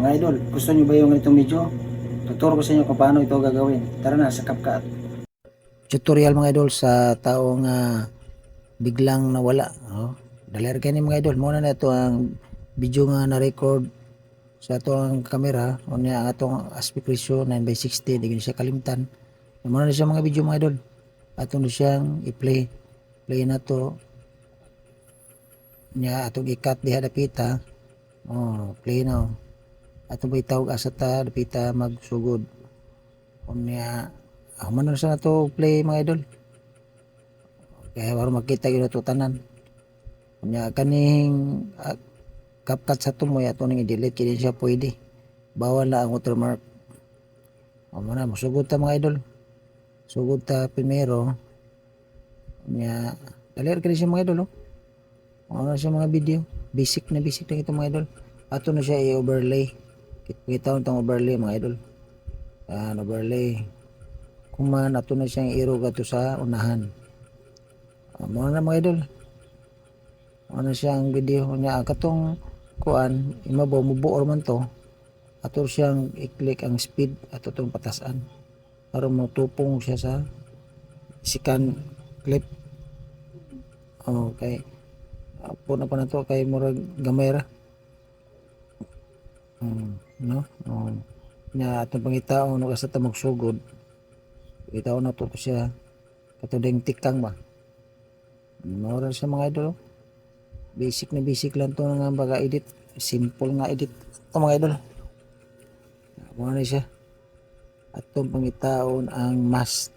Mga idol, gusto nyo ba yung ganitong video? Tuturo ko sa inyo kung paano ito gagawin. Tara na, sa CapCut. Tutorial mga idol sa taong biglang nawala. Daler kayo mga idol. Muna na ito ang video nga na-record sa itong camera. O niya atong aspect ratio 9:60. Di siya kalimtan. Muna na siya mga video mga idol. Atong siyang i-play. Play na to. Niya atong i-cut diha dapita. Play na. Atong ba itawag asa ta dapita magsugod. Unya man na sa to play mga idol. Kaya waro makita gyud ato tanan. Unya kaning CapCut sa tumoy ato ning i-delete kini siya pwede. Bawal na ang watermark. Muna musugod ta mga idol. Sugod ta primero. Unya daler kini siya mga idol. Ano siya mga video. Basic na ito mga idol. Ato na siya i-overlay. Kita tong overlay mga idol. Overlay. Kung man ato na siyang irog ato sa unahan. Muna na mga idol. Ano siyang video niya katong kuan imabaw mubuor man to. Ato siyang i-click ang speed ato tong patasan para matupong siya sa second clip. Okay. Apo na pa na to kay murag gamay ra. No? Nya atong pangitaon no sa ta magsugod. Itaw na to siya katuding tikang ba. Mura siya mga idol. Basic lang to nga baga edit. Simple nga edit to mga idol. Mura na siya. Atong pangitaon ang mask.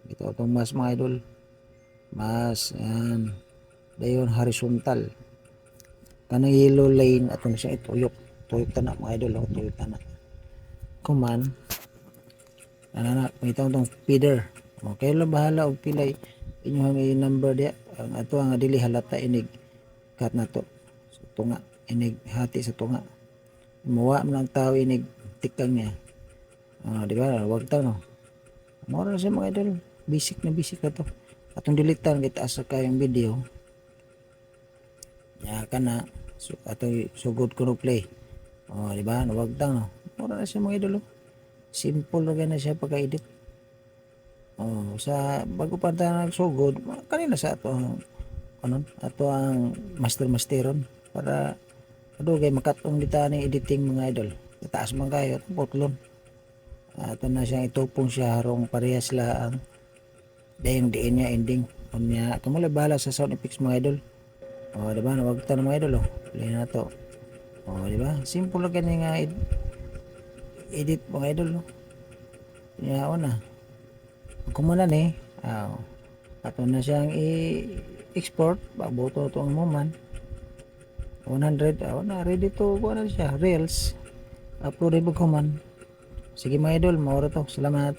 Ito itong mask mga idol. Mask and dayon horizontal. Kanang yellow lane atong siya ituyok. Tuyok ta na mga idol. Tuyok ta na. Kuman pangitaon tong feeder. Okay lang bahala og pilay inyong i-number dia. Ang ato ang dili halata inig cut na to sa tunga, inig hati sa tunga. Muwa man ang tao inig tikang niya. Di ba? Wag ta no. Mora na siya mga idol. Basic na to. Atong dilitan kita asa kayong video. Ya kana so ato sugod ko no play. Di ba? Wag ta no. Mora na siya mga idol. Simple na siya pagka-edit. Sa bago pa tayo nagsugod, kanina sa ato ang masteron para adugay makatong dita ni editing mga idol. Taas man kayo putlon. Ato na siyang itupong siya harong parehas la ang dayong diin niya ending. Unya kamula bahala sa sound effects mga idol. Di ba? Wag ta na mga idol. Play na to. Di ba? Simple lang kanya nga edit mga idol. Nya na. Kung muna ni, ato na siyang i-export, babuto ito ang moment. 100, na ready to, kung ano siya, Reels. Upload rin po man. Sige mga idol, maura to. Salamat.